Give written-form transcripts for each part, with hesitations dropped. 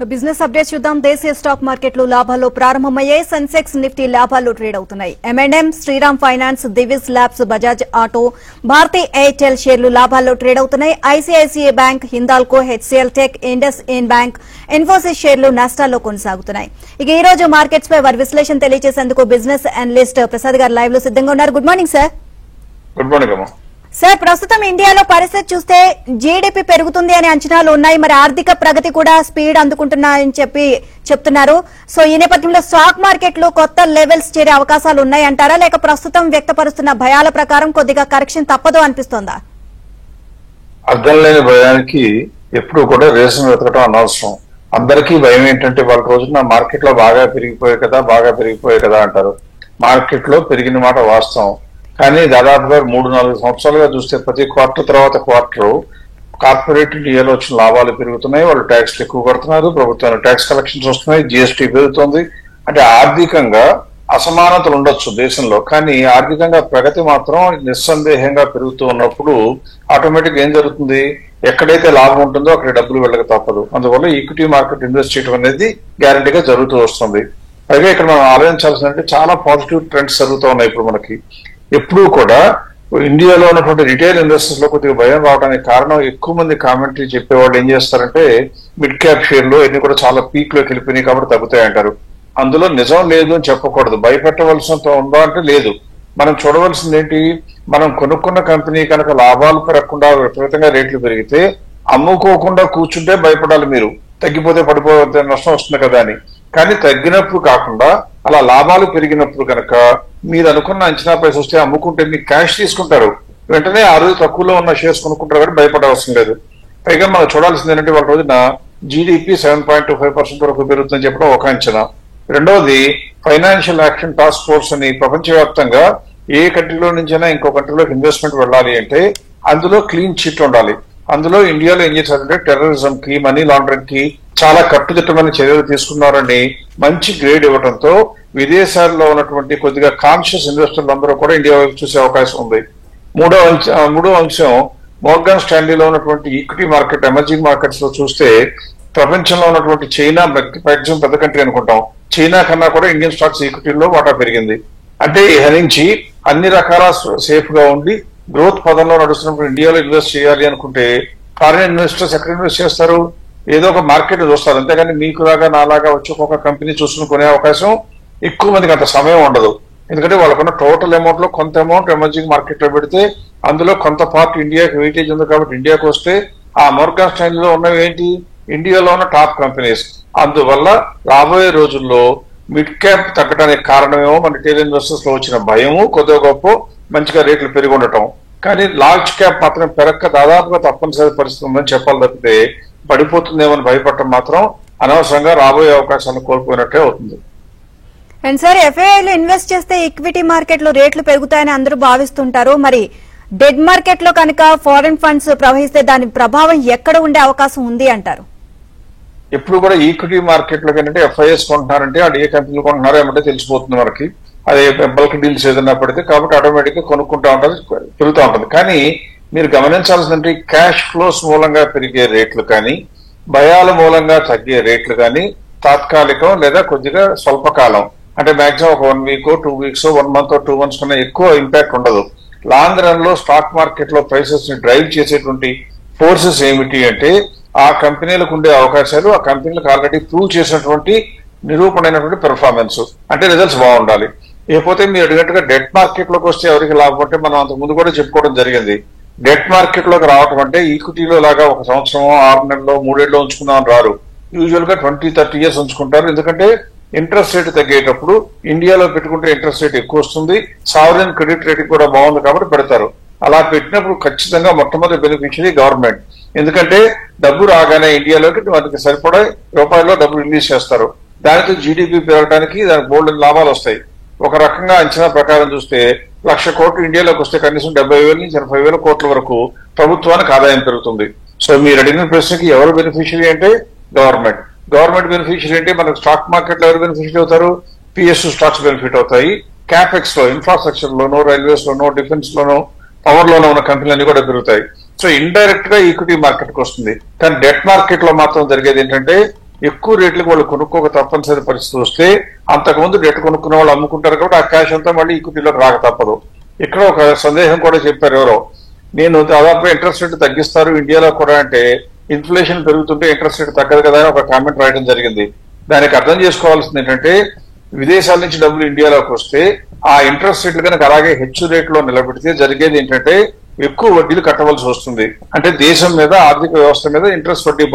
Business update చూద్దాం. దేశీయ stock మార్కెట్లు లాభాల్లో ప్రారంభమయ్యాయి. సెన్సెక్స్ నిఫ్టీ లాభాల్లో ట్రేడ్ అవుతున్నాయి. M&M, Shriram Finance, Divi's Labs, Bajaj Auto, Bharti Airtel షేర్లు లాభాల్లో ట్రేడ్ అవుతున్నాయి. ICICI Bank, Hindalco, HCL Tech, IndusInd Bank, Infosys షేర్లు నష్టాల్లో కొనసాగుతున్నాయి. ఇక ఈ రోజు మార్కెట్స్ పై వారి విశ్లేషణ తెలియజేసేందుకు బిజినెస్ అనలిస్ట్ ప్రసాద్ గారు లైవ్ లో సిద్ధంగా ఉన్నారు. Good morning sir. Good morning అమ్మా. సార్, ప్రస్తుతం ఇండియాలో పరిస్థితి చూస్తే జీడీపీ పెరుగుతుంది అనే అంచనాలు ఉన్నాయి. మరి ఆర్థిక ప్రగతి కూడా స్పీడ్ అందుకుంటున్నాయని చెప్తున్నారు. సో ఈ నేపథ్యంలో స్టాక్ మార్కెట్లు కొత్త లెవెల్స్ చేరే అవకాశాలు ఉన్నాయంటారా, లేక ప్రస్తుతం వ్యక్తపరుస్తున్న భయాల ప్రకారం కొద్దిగా కరెక్షన్ తప్పదు అనిపిస్తోందా? అర్థం లేని భయానికి ఎప్పుడు కూడా రీజన్ వెతకడం అనవసరం. అందరికీ భయం ఏంటంటే వాళ్ళ రోజున మార్కెట్ లో బాగా పెరిగిపోయాయి కదా అంటారు. మార్కెట్ లో పెరిగిన మాట వాస్తవం. కానీ దాదాపుగా 3-4 సంవత్సరాలుగా చూస్తే ప్రతి క్వార్టర్ తర్వాత క్వార్టర్ కార్పొరేట్ ఇండియాలో వచ్చిన లాభాలు పెరుగుతున్నాయి. వాళ్ళు ట్యాక్స్లు ఎక్కువ కడుతున్నారు, ప్రభుత్వానికి ట్యాక్స్ కలెక్షన్స్ వస్తున్నాయి, జీఎస్టీ పెరుగుతుంది. అంటే ఆర్థికంగా అసమానతలు ఉండొచ్చు దేశంలో, కానీ ఆర్థికంగా ప్రగతి మాత్రం నిస్సందేహంగా పెరుగుతూ ఉన్నప్పుడు ఆటోమేటిక్ ఏం జరుగుతుంది, ఎక్కడైతే లాభం ఉంటుందో అక్కడ డబ్బులు వెళ్ళక తప్పదు. అందువల్ల ఈక్విటీ మార్కెట్ ఇన్వెస్ట్ చేయడం అనేది గ్యారంటీగా జరుగుతూ వస్తుంది. పైగా ఇక్కడ మనం ఆలోచించాల్సిందంటే చాలా పాజిటివ్ ట్రెండ్స్ జరుగుతూ ఉన్నాయి. ఇప్పుడు మనకి ఎప్పుడూ కూడా ఇండియాలో ఉన్నటువంటి రిటైల్ ఇన్వెస్టర్స్ లో కొద్దిగా భయం రావడానికి కారణం, ఎక్కువ మంది కామెంటరీ చెప్పేవాళ్ళు ఏం చేస్తారంటే మిడ్ క్యాప్ షేర్లు ఇన్ని కూడా చాలా పీక్ లోకి వెళ్ళిపోయినాయి కాబట్టి తగ్గుతాయి అంటారు. అందులో నిజం లేదు అని చెప్పకూడదు. భయపెట్టవలసినంత ఉందా అంటే లేదు. మనం చూడవలసింది ఏంటి, మనం కొనుక్కున్న కంపెనీ కనుక లాభాలు పెరగకుండా విపరీతంగా రేట్లు పెరిగితే అమ్ముకోకుండా కూర్చుంటే భయపడాలి మీరు, తగ్గిపోతే పడిపోతే నష్టం వస్తుంది కదా అని. కానీ తగ్గినప్పుడు కాకుండా అలా లాభాలు పెరిగినప్పుడు కనుక మీరు అనుకున్న అంచనా ప్రైస్ వస్తే అమ్ముకుంటే మీకు క్యాష్ తీసుకుంటారు, వెంటనే ఆ రోజు తక్కువలో ఉన్న షేర్స్ కొనుక్కుంటారు కాబట్టి భయపడవలసిన లేదు. పైగా మనం చూడాల్సింది ఏంటంటే వాళ్ళ రోజున జీడీపీ 7.25% వరకు పెరుగుతుందని చెప్పడం ఒక అంచనా. రెండవది, ఫైనాన్షియల్ యాక్షన్ టాస్క్ ఫోర్స్ అని ప్రపంచవ్యాప్తంగా ఏ కంట్రీలో నుంచైనా ఇంకో కంట్రీలోకి ఇన్వెస్ట్మెంట్ వెళ్ళాలి అంటే అందులో క్లీన్ చిట్ ఉండాలి. అందులో ఇండియాలో ఏం చేశారంటే టెర్రరిజం కి, మనీ లాండరింగ్ కి చాలా కట్టుదిట్టమైన చర్యలు తీసుకున్నారని మంచి గ్రేడ్ ఇవ్వడంతో విదేశాల్లో ఉన్నటువంటి కొద్దిగా కాన్షియస్ ఇన్వెస్టర్లు అందరూ కూడా ఇండియా వైపు చూసే అవకాశం ఉంది. మూడో అంశం మోర్గాన్ స్టాన్లీలో ఉన్నటువంటి ఈక్విటీ మార్కెట్, ఎమర్జింగ్ మార్కెట్స్ లో చూస్తే ప్రపంచంలో ఉన్నటువంటి చైనా మాక్సిమం పెద్ద కంట్రీ అనుకుంటాం, చైనా కన్నా కూడా ఇండియన్ స్టాక్స్ ఈక్విటీలో వాటా పెరిగింది. అంటే ఇహ నుంచి అన్ని రకాల సేఫ్ గా ఉండి గ్రోత్ పదంలో నడుస్తున్నప్పుడు ఇండియాలో ఇన్వెస్ట్ చేయాలి అనుకుంటే ఫారిన్ ఇన్వెస్టర్స్ ఎక్కడ ఇన్వెస్ట్ చేస్తారు, ఏదో ఒక మార్కెట్ చూస్తారు. అంతేగాని మీకు లాగా నాలాగా వచ్చి ఒక్కొక్క కంపెనీ చూసుకుని కొనే అవకాశం ఎక్కువ మందికి అంత సమయం ఉండదు. ఎందుకంటే వాళ్ళకున్న టోటల్ అమౌంట్ లో కొంత అమౌంట్ ఎమర్జింగ్ మార్కెట్ లో పెడితే అందులో కొంత పార్ట్ ఇండియాకి వెయిటేజ్ ఉంది కాబట్టి ఇండియాకి వస్తే ఆ మోర్గాన్ స్టాన్లీలో ఉన్నవి ఏంటి, ఇండియాలో ఉన్న టాప్ కంపెనీస్. అందువల్ల రాబోయే రోజుల్లో మిడ్ క్యాప్ తగ్గడానికి కారణమేమో మన రిటైల్ ఇన్వెస్టర్స్ లో వచ్చిన భయము, కొద్దిగా గొప్ప మంచిగా రేట్లు పెరిగి ఉండటం. కానీ లార్జ్ క్యాప్ మాత్రం పెరక్క దాదాపుగా తప్పనిసరి పరిస్థితి ఉందని చెప్పాలి తప్పితే పడిపోతుందేమని భయపడటం మాత్రం అనవసరంగా రాబోయే అవకాశాలను కోల్పోయినట్టే అవుతుంది. అండ్ సార్, ఎఫ్ఐఐలో ఇన్వెస్ట్ చేస్తే ఈక్విటీ మార్కెట్ లో రేట్లు పెరుగుతాయని అందరూ భావిస్తుంటారు. మరి డెట్ మార్కెట్ లో కనుక ఫారిన్ ఫండ్స్ ప్రవహిస్తే దాని ప్రభావం ఎక్కడ ఉండే అవకాశం ఉంది అంటారు? ఎప్పుడు కూడా ఈక్విటీ మార్కెట్ లో ఏంటంటే ఎఫ్ఐఎస్ కొంటున్నారంటే అది ఏ కంపెనీలు కొంటున్నారో ఏమంటే తెలిసిపోతుంది మనకి. అది బల్క్ డీల్స్ ఏదైనా పడితే కాబట్టి ఆటోమేటిక్ గా కొనుక్కుంటా ఉంటుంది, పెరుగుతూ ఉంటుంది. కానీ మీరు గమనించాల్సిందంటే క్యాష్ ఫ్లోస్ మూలంగా పెరిగే రేట్లు కానీ, భయాల మూలంగా తగ్గే రేట్లు కానీ తాత్కాలికం లేదా కొద్దిగా స్వల్పకాలం, అంటే మాక్సిమం ఒక 1 వీక్ 2 వీక్స్ 1 మంత్ 2 మంత్స్ కన్నా ఎక్కువ ఇంపాక్ట్ ఉండదు. లాంగ్ రన్ లో స్టాక్ మార్కెట్ లో ప్రైసెస్ ని డ్రైవ్ చేసేటువంటి ఫోర్సెస్ ఏమిటి అంటే ఆ కంపెనీలకు ఉండే అవకాశాలు, ఆ కంపెనీలకు ఆల్రెడీ ప్రూవ్ చేసినటువంటి నిరూపణైనటువంటి పెర్ఫార్మెన్స్, అంటే రిజల్ట్స్ బాగుండాలి. లేకపోతే మీరు అడిగినట్టుగా డెట్ మార్కెట్ లోకి వస్తే ఎవరికి లాభం అంటే మనం అంతకు ముందు కూడా చెప్పుకోవడం జరిగింది. డెట్ మార్కెట్ లోకి రావటం అంటే ఈక్విటీలో లాగా 1 సంవత్సరం 6 నెలలు 3 ఏళ్ళు ఉంచుకుందామని రారు. యూజువల్ గా 20-30 years ఉంచుకుంటారు. ఎందుకంటే ఇంట్రెస్ట్ రేట్ తగ్గేటప్పుడు ఇండియాలో పెట్టుకుంటే ఇంట్రెస్ట్ రేట్ ఎక్కువ వస్తుంది, సావరెన్ క్రెడిట్ రేటింగ్ కూడా బాగుంది కాబట్టి పెడతారు. అలా పెట్టినప్పుడు ఖచ్చితంగా మొట్టమొదటి బెనిఫిషియరీ గవర్నమెంట్. ఎందుకంటే డబ్బు రాగానే ఇండియాలోకి వాటికి సరిపడా రూపాయల్లో డబ్బు రిలీజ్ చేస్తారు. దానితో జీడీపీ పెరగడానికి దానికి బోల్డ్ లాభాలు వస్తాయి. ఒక రకంగా అంచనా ప్రకారం చూస్తే 1,00,000 కోట్లు ఇండియాలోకి వస్తే కనీసం 70,000 నుంచి 80,000 కోట్ల వరకు ప్రభుత్వానికి ఆదాయం పెరుగుతుంది. సో మీరు అడిగిన ప్రశ్నకి ఎవరు బెనిఫిషియరీ అంటే గవర్నమెంట్. గవర్నమెంట్ బెనిఫిషియరీ అంటే మనకు స్టాక్ మార్కెట్ లో ఎవరు బెనిఫిషియరీ అవుతారు, పిఎస్యు స్టాక్స్ బెనిఫిట్ అవుతాయి. క్యాపెక్స్ లో, ఇన్ఫ్రాస్ట్రక్చర్ లోనో, రైల్వేస్ లోనో, డిఫెన్స్ లోనో, పవర్ లోనో ఉన్న కంపెనీలన్నీ కూడా పెరుగుతాయి. సో ఇండైరెక్ట్ గా ఈక్విటీ మార్కెట్ కి వస్తుంది. కానీ డెట్ మార్కెట్ లో మాత్రం జరిగేది ఏంటంటే ఎక్కువ రేట్లకు వాళ్ళు కొనుక్కోక తప్పనిసరి పరిస్థితి వస్తే అంతకుముందు డెట్ కొనుక్కున్న వాళ్ళు అమ్ముకుంటారు కాబట్టి ఆ క్యాష్ అంతా మళ్ళీ ఈక్విటీలోకి రాక తప్పదు. ఇక్కడ ఒక సందేహం కూడా చెప్పారు ఎవరో, నేను దాదాపు ఇంట్రెస్ట్ రేట్ తగ్గిస్తారు ఇండియాలో కూడా అంటే ఇన్ఫ్లేషన్ పెరుగుతుంటే ఇంట్రెస్ట్ రేట్ తగ్గదు కదా అని ఒక కామెంట్ రాయడం జరిగింది. దానికి అర్థం చేసుకోవాల్సింది ఏంటంటే విదేశాల నుంచి డబ్బులు ఇండియాలోకి వస్తే ఆ ఇంట్రెస్ట్ రేట్లు కనుక అలాగే హెచ్చు రేట్లో నిలబెడితే జరిగేది ఏంటంటే ఎక్కువ వడ్డీలు కట్టవలసి వస్తుంది. అంటే దేశం మీద ఆర్థిక వ్యవస్థ మీద ఇంట్రెస్ట్ వడ్డీ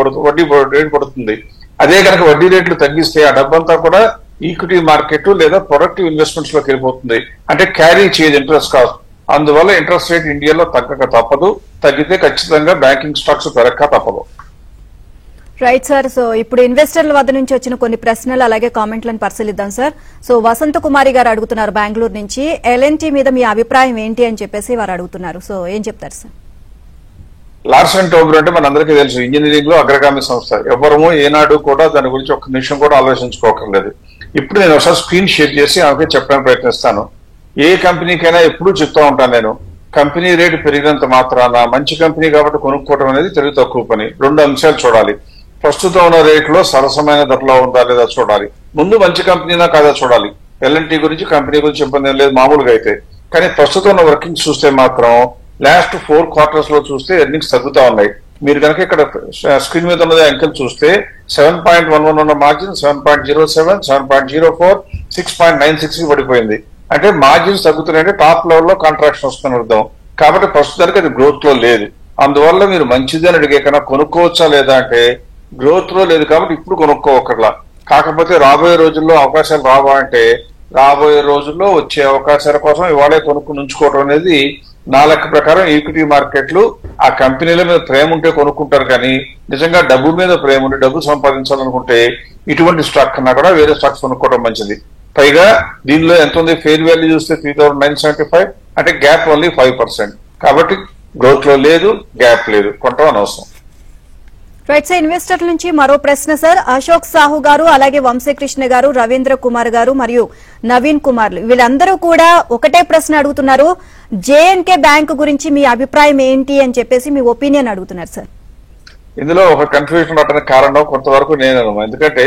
రేటు పడుతుంది. అదే కనుక వడ్డీ రేట్లు తగ్గిస్తే ఆ డబ్బంతా కూడా ఈక్విటీ మార్కెట్ లేదా ప్రొడక్టివ్ ఇన్వెస్ట్మెంట్స్ లోకి వెళ్ళిపోతుంది. అంటే క్యారీ చేయదు ఇంట్రెస్ట్ కాస్ట్. అందువల్ల ఇంట్రెస్ట్ రేట్ ఇండియాలో తగ్గక తప్పదు, తగ్గితే ఖచ్చితంగా బ్యాంకింగ్ స్టాక్స్ పెరగక తప్పదు. Right sir. సో ఇప్పుడు ఇన్వెస్టర్ల వద్ద నుంచి వచ్చిన కొన్ని ప్రశ్నలు అలాగే కామెంట్లను పరిశీలిద్దాం సార్. సో వసంత కుమారి గారు అడుగుతున్నారు బెంగళూరు నుంచి, ఎల్ఎన్టీ మీద మీ అభిప్రాయం ఏంటి అని చెప్పేసి వారు అడుగుతున్నారు. సో ఏం చెప్తారు సార్? లార్సన్ టౌబ్రో అంటే మనందరికీ తెలుసు, ఇంజనీరింగ్ లో అగ్రగామి సంస్థ. ఎవరము ఏనాడు కూడా దాని గురించి ఒక్క నిమిషం కూడా ఆలోచించుకోకర్లేదు. ఇప్పుడు నేను ఒకసారి స్క్రీన్ షేర్ చేసి ఆమెకే చెప్పడానికి ప్రయత్నిస్తాను. ఏ కంపెనీకైనా ఎప్పుడూ చెప్తా ఉంటాను నేను, కంపెనీ రేటు పెరిగినంత మాత్రాన మంచి కంపెనీ కాబట్టి కొనుక్కోవడం అనేది తెలివి తక్కువ పని. రెండు అంశాలు చూడాలి. ప్రస్తుతం ఉన్న రేట్లో సరసమైన ధరలో ఉందా లేదా చూడాలి. ముందు మంచి కంపెనీనా కాదా చూడాలి. ఎల్ఎన్టీ గురించి కంపెనీ గురించి ఇబ్బంది ఏం లేదు మామూలుగా అయితే. కానీ ప్రస్తుతం ఉన్న వర్కింగ్స్ చూస్తే మాత్రం లాస్ట్ 4 quarters లో చూస్తే ఎర్నింగ్స్ తగ్గుతా ఉన్నాయి. మీరు కనుక ఇక్కడ స్క్రీన్ మీద ఉన్నది అంకెలు చూస్తే 7.11 ఉన్న మార్జిన్ 7.07, 7.04, 6.96 పడిపోయింది. అంటే మార్జిన్స్ తగ్గుతున్నాయంటే టాప్ లెవెల్లో కాంట్రాక్షన్ వస్తుందని అర్థం. కాబట్టి ప్రస్తుతానికి అది గ్రోత్ లో లేదు. అందువల్ల మీరు మంచిదని అడిగే కన్నా కొనుక్కోవచ్చా లేదా అంటే గ్రోత్ లో లేదు కాబట్టి ఇప్పుడు కొనుక్కోవక్కర్లా. కాకపోతే రాబోయే రోజుల్లో అవకాశాలు రావా అంటే రాబోయే రోజుల్లో వచ్చే అవకాశాల కోసం ఇవాళే కొనుక్కుని ఉంచుకోవడం అనేది నా లెక్క ప్రకారం ఈక్విటీ మార్కెట్లు ఆ కంపెనీల మీద ప్రేమ ఉంటే కొనుక్కుంటారు. కానీ నిజంగా డబ్బు మీద ప్రేమ ఉండి డబ్బు సంపాదించాలనుకుంటే ఇటువంటి స్టాక్ కన్నా కూడా వేరే స్టాక్స్ కొనుక్కోవడం మంచిది. పైగా దీనిలో ఎంత ఉంది, ఫెయిర్ వాల్యూ చూస్తే 3,975, అంటే గ్యాప్ ఓన్లీ 5%. కాబట్టి గ్రోత్ లో లేదు, గ్యాప్ లేదు, కొనడం అనవసరం. Right sir. ఇన్వెస్టర్ల నుంచి మరో ప్రశ్న సార్. అశోక్ సాహు గారు అలాగే వంశీకృష్ణ గారు, రవీంద్ర కుమార్ గారు మరియు నవీన్ కుమార్లు వీళ్ళందరూ కూడా ఒకటే ప్రశ్న అడుగుతున్నారు. జేఎన్కే బ్యాంక్ గురించి మీ అభిప్రాయం ఏంటి అని చెప్పేసి మీ ఒపీనియన్ అడుగుతున్నారు సార్. ఇందులో ఒక కన్ఫ్యూజన్ ఉండడానికి కారణం కొంతవరకు నేను, ఎందుకంటే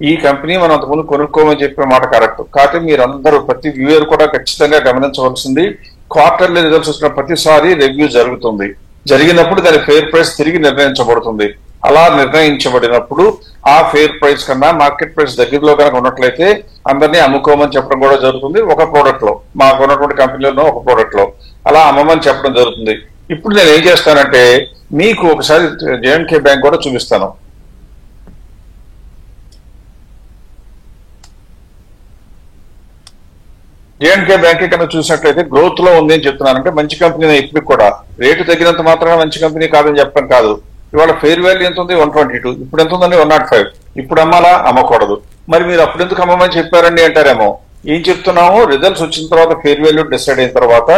ఈ కంపెనీ మనం అంతకుముందు కొనుక్కోమని చెప్పే మాట కరెక్ట్. కాబట్టి మీరందరూ ప్రతి వ్యూయర్ కూడా ఖచ్చితంగా గమనించవలసింది, క్వార్టర్లీ రిజల్ట్స్ వచ్చిన ప్రతిసారి రివ్యూ జరుగుతుంది. జరిగినప్పుడు దాని ఫెయిర్ ప్రైస్ తిరిగి నిర్ణయించబడుతుంది. అలా నిర్ణయించబడినప్పుడు ఆ ఫెయిర్ ప్రైస్ కన్నా మార్కెట్ ప్రైస్ దగ్గరలో కనుక ఉన్నట్లయితే అందరినీ అమ్ముకోమని చెప్పడం కూడా జరుగుతుంది. ఒక ప్రోడక్ట్ లో, మాకు ఉన్నటువంటి కంపెనీలో ఒక ప్రోడక్ట్ లో అలా అమ్మమని చెప్పడం జరుగుతుంది. ఇప్పుడు నేను ఏం చేస్తానంటే మీకు ఒకసారి జేఎన్కే బ్యాంక్ కూడా చూపిస్తాను. జేఎన్కే బ్యాంక్ కనుక చూసినట్లయితే గ్రోత్ లో ఉంది అని చెప్తున్నానంటే మంచి కంపెనీ. ఇప్పుడు కూడా రేటు తగ్గినంత మాత్రమే మంచి కంపెనీ కాదని చెప్పడం కాదు. ఇవాళ ఫెయిర్ వాల్యూ ఎంత ఉంది, 122. ఇప్పుడు ఎంత ఉందండి, 105. ఇప్పుడు అమ్మాలా, అమ్మకూడదు. మరి మీరు అప్పుడు ఎందుకు అమ్మమని చెప్పారండి అంటారేమో. ఏం చెప్తున్నాము, రిజల్ట్స్ వచ్చిన తర్వాత ఫెయిర్ వాల్యూ డిసైడ్ అయిన తర్వాత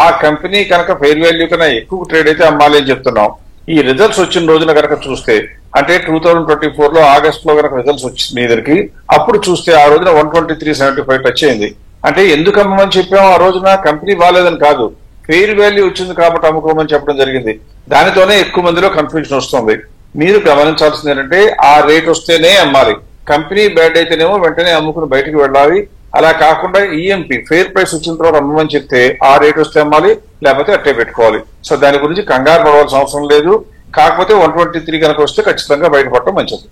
ఆ కంపెనీ కనుక ఫెయిర్ వాల్యూ కన్నా ఎక్కువ ట్రేడ్ అయితే అమ్మాలి అని చెప్తున్నాం. ఈ రిజల్ట్స్ వచ్చిన రోజున కనుక చూస్తే అంటే 2024 లో ఆగస్ట్ లో కనుక రిజల్ట్స్ వచ్చింది ఇద్దరికి, అప్పుడు చూస్తే ఆ రోజున 123.75 టచ్ అయింది. అంటే ఎందుకు అమ్మమని చెప్పాము ఆ రోజున, కంపెనీ బాగాలేదని కాదు, ఫెయిర్ వాల్యూ వచ్చింది కాబట్టి అమ్ముకోమని చెప్పడం జరిగింది. దానితోనే ఎక్కువ మందిలో కన్ఫ్యూజన్ వస్తుంది. మీరు గమనించాల్సింది ఏంటంటే ఆ రేట్ వస్తేనే అమ్మాలి. కంపెనీ బ్యాడ్ అయితేనేమో వెంటనే అమ్ముకుని బయటకు వెళ్ళాలి. అలా కాకుండా ఈఎంపీ ఫెయిర్ ప్రైస్ వచ్చిన తర్వాత అమ్మమని చెప్తే ఆ రేట్ వస్తే అమ్మాలి, లేకపోతే అట్టే పెట్టుకోవాలి. సో దాని గురించి కంగారు పడవలసిన అవసరం లేదు. కాకపోతే 123 కనుక వస్తే ఖచ్చితంగా బయటపడటం మంచిది.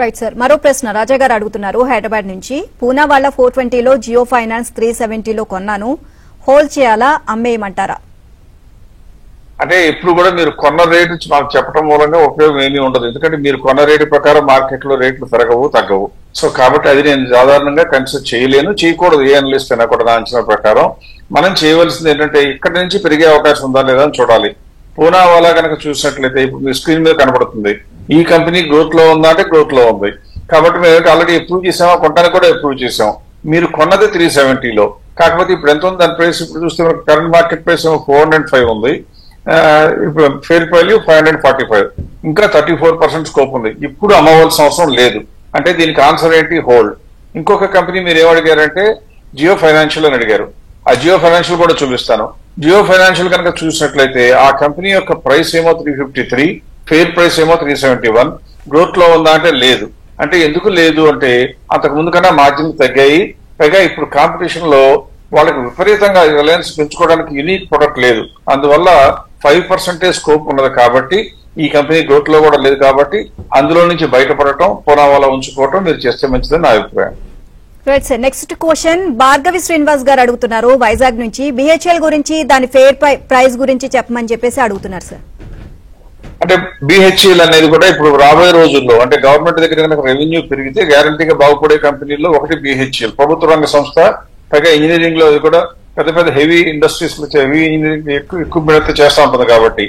Right sir. మరో ప్రశ్న రాజా గారు అడుగుతున్నారు హైదరాబాద్ నుంచి. పూనా వాళ్ళ 420లో, జియో ఫైనాన్స్ 370లో కొన్నాను, హోల్డ్ చేయాలా, అమ్మేయమంటారా? అంటే ఇప్పుడు కూడా మీరు కొన్న రేటు మాకు చెప్పడం మూలంగా ఉపయోగం ఏమీ ఉండదు. ఎందుకంటే మీరు కొన్న రేటు ప్రకారం మార్కెట్ లో రేట్లు పెరగవు, తగ్గవు. సో కాబట్టి అది నేను సాధారణంగా కన్సిడర్ చేయలేను, చేయకూడదు. ఏ అనలిస్ట్ అయినా కూడా నా అంచనా ప్రకారం మనం చేయవలసింది ఏంటంటే ఇక్కడ నుంచి పెరిగే అవకాశం ఉందా లేదా అని చూడాలి. పూనా వాళ్ళ కనుక చూసినట్లయితే ఇప్పుడు మీ స్క్రీన్ మీద కనబడుతుంది. ఈ కంపెనీ గ్రోత్ లో ఉందా అంటే గ్రోత్ లో ఉంది. కాబట్టి మేము ఆల్రెడీ అప్రూవ్ చేసామా, కొనడానికి కూడా అప్రూవ్ చేసాం. మీరు కొన్నది 370లో, కాకపోతే ఇప్పుడు ఎంత ఉంది దాని ప్రైస్ ఇప్పుడు చూస్తే మనకు కరెంట్ మార్కెట్ ప్రైస్ 405 ఉంది. ఇప్పుడు ఫెయిర్ వాల్యూ 545, ఇంకా 34% స్కోప్ ఉంది. ఇప్పుడు అమ్మవలసిన అవసరం లేదు. అంటే దీనికి ఆన్సర్ ఏంటి, హోల్డ్. ఇంకొక కంపెనీ మీరు ఏమడిగారంటే జియో ఫైనాన్షియల్ అని అడిగారు. ఆ జియో ఫైనాన్షియల్ కూడా చూపిస్తాను. జియో ఫైనాన్షియల్ కనుక చూసినట్లయితే ఆ కంపెనీ యొక్క ప్రైస్ ఏమో 353, ఫెయిర్ ప్రైస్ ఏమో 371. గ్రోత్ లో ఉందా అంటే లేదు. అంటే ఎందుకు లేదు అంటే అంతకు ముందు కన్నా మార్జిన్ తగ్గాయి. పైగా ఇప్పుడు కాంపిటీషన్ లో వాళ్ళకి విపరీతంగా రిలయన్స్ పెంచుకోవడానికి యూనిక్ ప్రొడక్ట్ లేదు. అందువల్ల 5% స్కోప్ ఉన్నది కాబట్టి ఈ కంపెనీ గ్రోత్ లో కూడా లేదు కాబట్టి అందులో నుంచి బయటపడటం పునావాలా ఉంచుకోవటం మీరు చేస్తే మంచిదని నా అభిప్రాయం. Right sir, next question Bhargavi Srinivas గారు అడుగుతున్నారు వైజాగ్ నుంచి. బిహెచ్ఎల్ గురించి దాని ఫేర్ ప్రైస్ గురించి చెప్పమని చెప్పేసి అడుగుతున్నారు సార్. అంటే బిహెచ్ఎల్ అనేది కూడా ఇప్పుడు రాబోయే రోజుల్లో అంటే గవర్నమెంట్ దగ్గర కనుక రెవెన్యూ పెరిగితే గ్యారంటీగా బాగుపడే కంపెనీల్లో ఒకటి బిహెచ్ఎల్. ప్రభుత్వ రంగ సంస్థ, పైగా ఇంజనీరింగ్ లో అది కూడా పెద్ద పెద్ద heavy industries heavy engineering equipment చేస్తూ ఉంటుంది కాబట్టి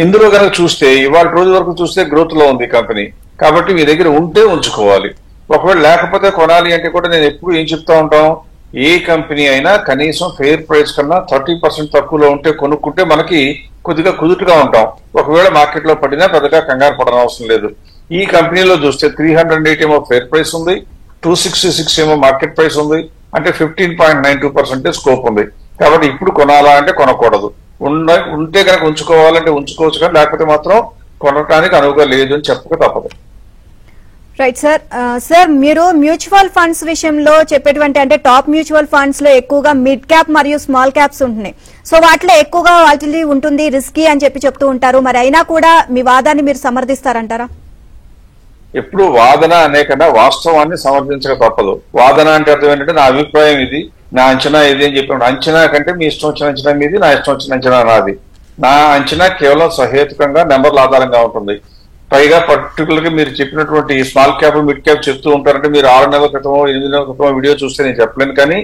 ఇందులో కనుక చూస్తే ఇవాళ రోజు వరకు చూస్తే గ్రోత్ లో ఉంది కంపెనీ. కాబట్టి మీ దగ్గర ఉంటే ఉంచుకోవాలి. ఒకవేళ లేకపోతే కొనాలి అంటే కూడా నేను ఎప్పుడు ఏం చెప్తా ఉంటాను, ఏ కంపెనీ అయినా కనీసం ఫెయిర్ ప్రైస్ కన్నా 30% తక్కువలో ఉంటే కొనుక్కుంటే మనకి కొద్దిగా కుదుటుగా ఉంటాం. ఒకవేళ మార్కెట్ లో పడినా పెద్దగా కంగారు పడడం అవసరం లేదు. ఈ కంపెనీలో చూస్తే 308 ఏమో ఫెయిర్ ప్రైస్ ఉంది, 266 ఏమో మార్కెట్ ప్రైస్ ఉంది. అంటే 15.92% స్కోప్ ఉంది. కాబట్టి ఇప్పుడు కొనాలా అంటే కొనకూడదు. ఉంటే కనుక ఉంచుకోవాలంటే ఉంచుకోవచ్చు, కానీ లేకపోతే మాత్రం కొనడానికి అనువుగా లేదు అని చెప్పక తప్పదు. Right sir. సార్ మీరు మ్యూచువల్ ఫండ్స్ విషయంలో చెప్పేటువంటి అంటే టాప్ మ్యూచువల్ ఫండ్స్ లో ఎక్కువగా మిడ్ క్యాప్ మరియు స్మాల్ క్యాప్స్ ఉంటున్నాయి. సో వాటిలో ఎక్కువగా వాటిని ఉంటుంది రిస్కీ అని చెప్తూ ఉంటారు. మరి అయినా కూడా మీ వాదాన్ని మీరు సమర్థిస్తారంటారా? ఎప్పుడు వాదన అనే కన్నా వాస్తవాన్ని సమర్థించక తప్పదు. వాదన అంటే అర్థం ఏంటంటే నా అభిప్రాయం ఇది, నా అంచనా ఇది అని చెప్పినప్పుడు అంచనా కంటే మీ ఇష్టం వచ్చిన అంచనా మీది, నా ఇష్టం వచ్చిన అంచనా నాది. నా అంచనా కేవలం సహేతుకంగా నెంబర్ల ఆధారంగా ఉంటుంది. పైగా పర్టికులర్ గా మీరు చెప్పినటువంటి స్మాల్ క్యాప్ మిడ్ క్యాప్ చెప్తూ ఉంటారంటే మీరు 6 నెలల క్రితమో 8 నెలల క్రితమో వీడియో చూస్తే నేను చెప్పలేను. కానీ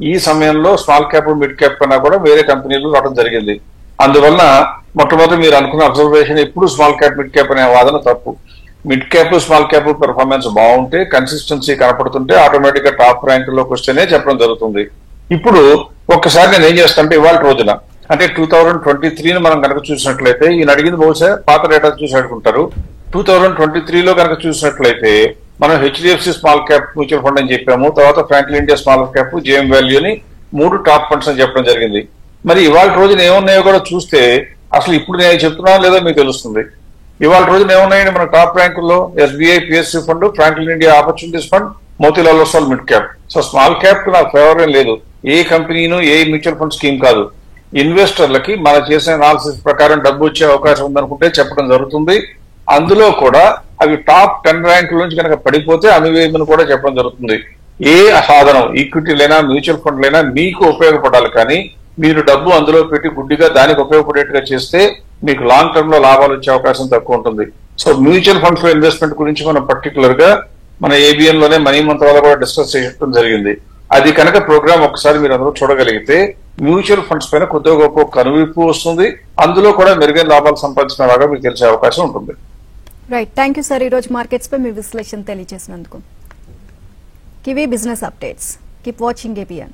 ఈ సమయంలో స్మాల్ క్యాప్ మిడ్ క్యాప్ కన్నా కూడా వేరే కంపెనీలు రావడం జరిగింది. అందువల్ల మొట్టమొదటి మీరు అనుకున్న అబ్జర్వేషన్ ఎప్పుడు స్మాల్ క్యాప్ మిడ్ క్యాప్ అనే వాదన తప్పు. Mid cap small cap performance బాగుంటే కన్సిస్టెన్సీ కనపడుతుంటే ఆటోమేటిక్ గా టాప్ ర్యాంక్ లోకి వస్తేనే చెప్పడం జరుగుతుంది. ఇప్పుడు ఒక్కసారి నేను ఏం చేస్తానంటే ఇవాళ రోజున అంటే 2023 మనం కనుక చూసినట్లయితే ఈయన అడిగింది బహుశా పాత డేటా చూసి అడుగుంటారు. 2023లో కనుక చూసినట్లయితే మనం HDFC small cap mutual fund అని చెప్పాము, తర్వాత Franklin India small cap, JM value అని 3 టాప్ ఫండ్స్ అని చెప్పడం జరిగింది. మరి ఇవాళ రోజున ఏమున్నాయో కూడా చూస్తే అసలు ఇప్పుడు నేను చెప్తున్నానో లేదో మీకు తెలుస్తుంది. ఇవాళ రోజున ఏమున్నాయండి మన టాప్ ర్యాంకుల్లో SBI PSU fund, Franklin India opportunities fund, Motilal Oswal mid cap. So small cap నాకు ఫేవర్ ఏం లేదు. ఏ కంపెనీను ఏ మ్యూచువల్ ఫండ్ స్కీమ్ కాదు. ఇన్వెస్టర్లకి మన చేసిన అనాలిసిస్ ప్రకారం డబ్బు వచ్చే అవకాశం ఉందనుకుంటే చెప్పడం జరుగుతుంది. అందులో కూడా అవి టాప్ 10 ర్యాంకుల నుంచి కనుక పడిపోతే అమివేయమని కూడా చెప్పడం జరుగుతుంది. ఏ సాధనం ఈక్విటీలైనా మ్యూచువల్ ఫండ్లైనా మీకు ఉపయోగపడాలి, కానీ మీరు డబ్బు అందులో పెట్టి గుడ్డిగా దానికి ఉపయోగపడేట్టుగా చేస్తే మీకు లాంగ్ టర్మ్ లో లాభాలు వచ్చే అవకాశం తక్కువ ఉంటుంది. సో మ్యూచువల్ ఫండ్స్ లో ఇన్వెస్ట్మెంట్ గురించి మనం పర్టికులర్ గా మన ఏబిఎన్ లోనే మనీ మంత్ వల్ల కూడా డిస్కస్ చేయడం జరిగింది. అది కనుక ప్రోగ్రామ్ ఒకసారి మీరు అందరూ చూడగలిగితే మ్యూచువల్ ఫండ్స్ పైన కొద్దిగా గొప్ప కనువిప్పు వస్తుంది. అందులో కూడా మెరుగైన లాభాలు సంపాదించిన లాగా మీకు తెలిసే అవకాశం ఉంటుంది. Right, thank you sir. ఈ రోజు మార్కెట్స్ పై మీ విశ్లేషణ తెలియజేసినందుకు. కివీ business updates. Keep watching ABN.